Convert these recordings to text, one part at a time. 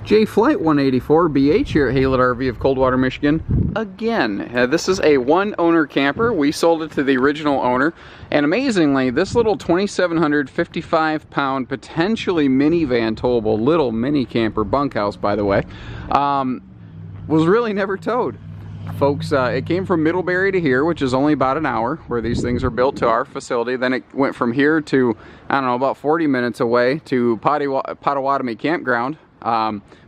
J Flight 184 BH here at Haylett RV of Coldwater, Michigan. Again, this is a one-owner camper. We sold it to the original owner, and amazingly, this little 2,755-pound, potentially minivan towable little mini camper, bunkhouse, by the way, was really never towed. Folks, it came from Middlebury to here, which is only about an hour where these things are built, to our facility. Then it went from here to, I don't know, about 40 minutes away to Potawatomi Campground,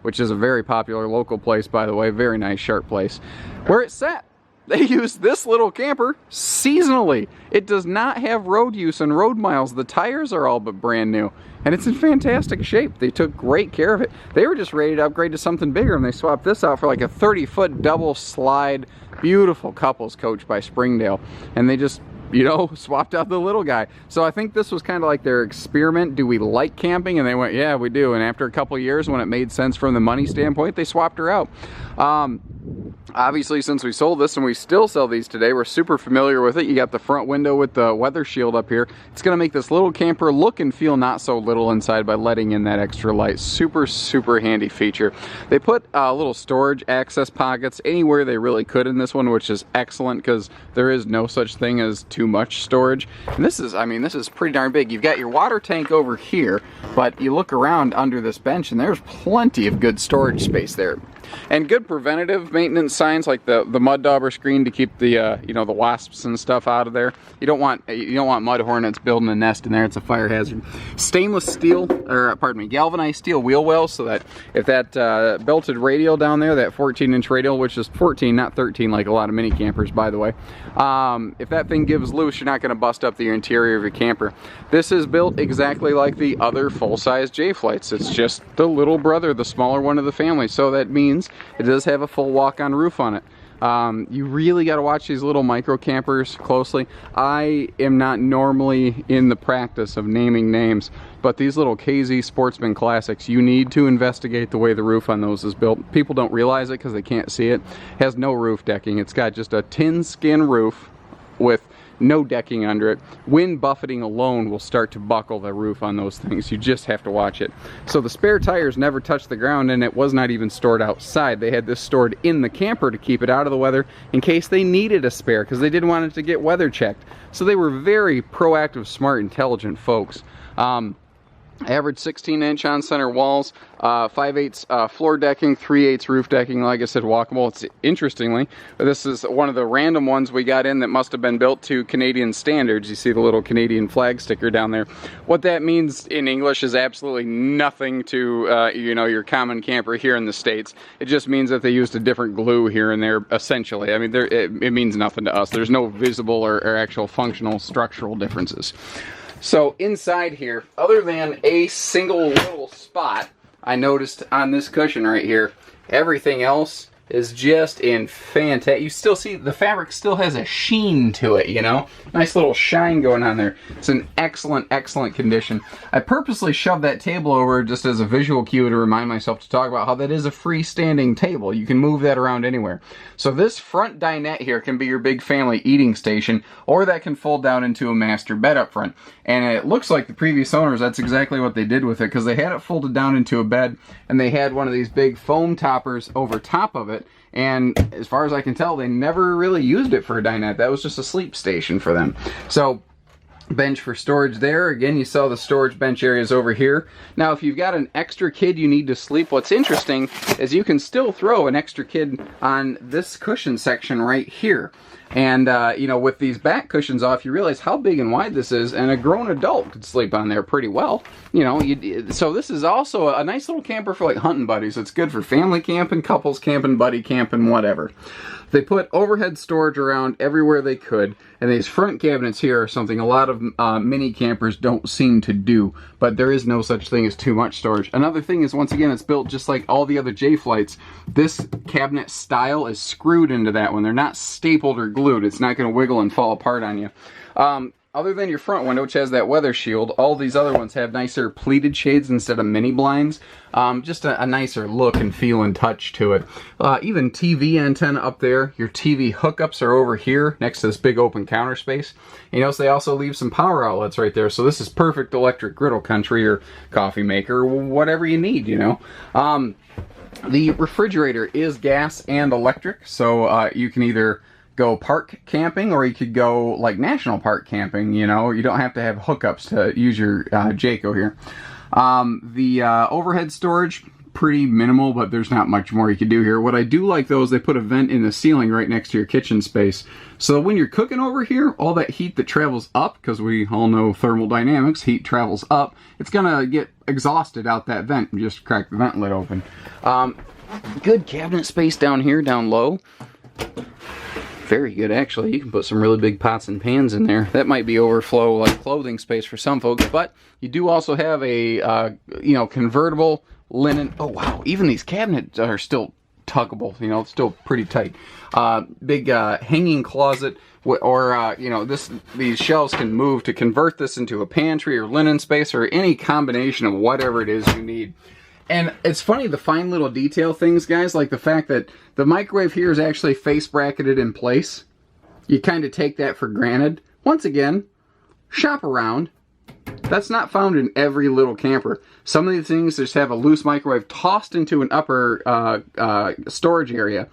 which is a very popular local place, by the way. Very nice, sharp place. Where it's set, they use this little camper seasonally. It does not have road use and road miles. The tires are all but brand new, and it's in fantastic shape. They took great care of it. They were just ready to upgrade to something bigger, and they swapped this out for like a 30-foot double slide, beautiful couples coach by Springdale, and they just, you know, swapped out the little guy. So I think this was kind of like their experiment. Do we like camping? And they went, yeah, we do. And after a couple of years, when it made sense from the money standpoint, they swapped her out. Obviously, since we sold this, and we still sell these today, we're super familiar with it. You got the front window with the weather shield up here. It's going to make this little camper look and feel not so little inside by letting in that extra light. Super, super handy feature. They put little storage access pockets anywhere they really could in this one, which is excellent because there is no such thing as too much storage. And this is, I mean, this is pretty darn big. You've got your water tank over here, but you look around under this bench and there's plenty of good storage space there. And good preventative maintenance signs like the mud dauber screen to keep the you know, the wasps and stuff out of there. You don't want mud hornets building a nest in there. It's a fire hazard. Stainless steel, or pardon me, galvanized steel wheel wells, so that if that belted radial down there, that 14-inch radial, which is 14, not 13, like a lot of mini campers, by the way, if that thing gives loose, you're not going to bust up the interior of your camper. This is built exactly like the other full-size J Flights. It's just the little brother, the smaller one of the family. So that means it does have a full walk-on roof on it. You really got to watch these little micro campers closely. I am not normally in the practice of naming names, but these little KZ Sportsman Classics, you need to investigate the way the roof on those is built. People don't realize it because they can't see it. It has no roof decking. It's got just a tin skin roof with no decking under it. Wind buffeting alone will start to buckle the roof on those things. You just have to watch it. So the spare tires never touched the ground, and it was not even stored outside. They had this stored in the camper to keep it out of the weather in case they needed a spare, because they didn't want it to get weather checked. So they were very proactive, smart, intelligent folks. Average 16-inch on-center walls, 5/8 floor decking, 3/8 roof decking, like I said, walkable. It's interestingly, this is one of the random ones we got in that must have been built to Canadian standards. You see the little Canadian flag sticker down there. What that means in English is absolutely nothing to you know, your common camper here in the States. It just means that they used a different glue here and there, essentially. I mean, it means nothing to us. There's no visible or actual functional structural differences. So inside here, other than a single little spot I noticed on this cushion right here, everything else is just in fantastic. You still see the fabric still has a sheen to it, you know? Nice little shine going on there. It's in excellent, excellent condition. I purposely shoved that table over just as a visual cue to remind myself to talk about how that is a freestanding table. You can move that around anywhere. So this front dinette here can be your big family eating station, or that can fold down into a master bed up front. And it looks like the previous owners, that's exactly what they did with it, because they had it folded down into a bed, and they had one of these big foam toppers over top of it. And as far as I can tell, they never really used it for a dinette. That was just a sleep station for them. So, bench for storage there. Again, you saw the storage bench areas over here. Now, if you've got an extra kid you need to sleep, what's interesting is you can still throw an extra kid on this cushion section right here. And, you know, with these back cushions off, you realize how big and wide this is, and a grown adult could sleep on there pretty well. You know, so this is also a nice little camper for, like, hunting buddies. It's good for family camping, couples camping, buddy camping, whatever. They put overhead storage around everywhere they could, and these front cabinets here are something a lot of mini campers don't seem to do, but there is no such thing as too much storage. Another thing is, once again, it's built just like all the other J Flights. This cabinet style is screwed into that one. They're not stapled or glued. It's not going to wiggle and fall apart on you. Other than your front window, which has that weather shield, all these other ones have nicer pleated shades instead of mini blinds. Just a nicer look and feel and touch to it. Even TV antenna up there. Your TV hookups are over here next to this big open counter space. You notice they also leave some power outlets right there. So this is perfect electric griddle country or coffee maker or whatever you need, you know. The refrigerator is gas and electric, so you can either go park camping or you could go like national park camping. You know, you don't have to have hookups to use your Jayco here. The overhead storage, pretty minimal, but there's not much more you can do here. What I do like though is they put a vent in the ceiling right next to your kitchen space. So when you're cooking over here, all that heat that travels up, because we all know thermodynamics, heat travels up, it's gonna get exhausted out that vent. Just crack the vent lid open. Good cabinet space down here, down low. Very good, actually. You can put some really big pots and pans in there. That might be overflow, like clothing space for some folks, but you do also have a, you know, convertible linen. Oh, wow. Even these cabinets are still tuggable, you know, it's still pretty tight. Big hanging closet, or, you know, these shelves can move to convert this into a pantry or linen space or any combination of whatever it is you need. And it's funny, the fine little detail things, guys, like the fact that the microwave here is actually face bracketed in place. You kind of take that for granted. Once again, shop around. That's not found in every little camper. Some of these things just have a loose microwave tossed into an upper storage area,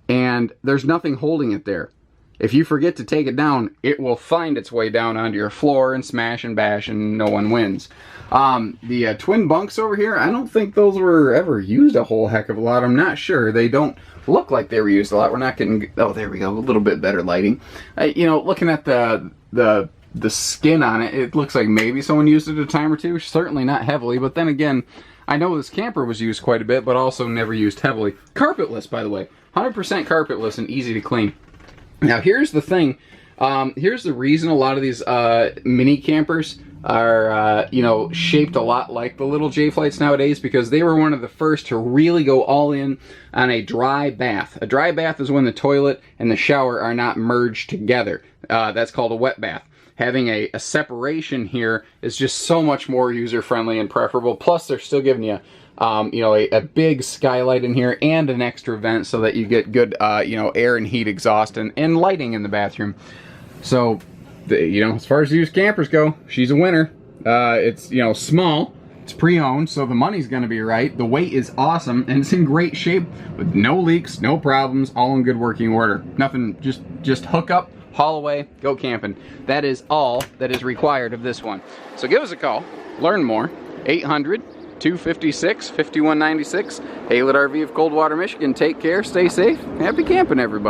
and there's nothing holding it there. If you forget to take it down, it will find its way down onto your floor and smash and bash, and no one wins. The twin bunks over here, I don't think those were ever used a whole heck of a lot. I'm not sure. They don't look like they were used a lot. We're not getting... Oh, there we go. A little bit better lighting. You know, looking at the skin on it, it looks like maybe someone used it a time or two. Certainly not heavily, but then again, I know this camper was used quite a bit, but also never used heavily. Carpetless, by the way. 100% carpetless and easy to clean. Now, here's the thing. Here's the reason a lot of these mini campers are, you know, shaped a lot like the little J-Flights nowadays, because they were one of the first to really go all in on a dry bath. A dry bath is when the toilet and the shower are not merged together. That's called a wet bath. Having a separation here is just so much more user-friendly and preferable. Plus, they're still giving you, you know, a big skylight in here and an extra vent so that you get good, you know, air and heat exhaust and lighting in the bathroom. So, you know, as far as used campers go, she's a winner. It's, you know, small. It's pre-owned, so the money's going to be right. The weight is awesome, and it's in great shape with no leaks, no problems, all in good working order. Nothing, just hook up, haul away, go camping. That is all that is required of this one. So give us a call, learn more, 800-256-5196. Haylett RV of Coldwater, Michigan. Take care, stay safe, happy camping, everybody.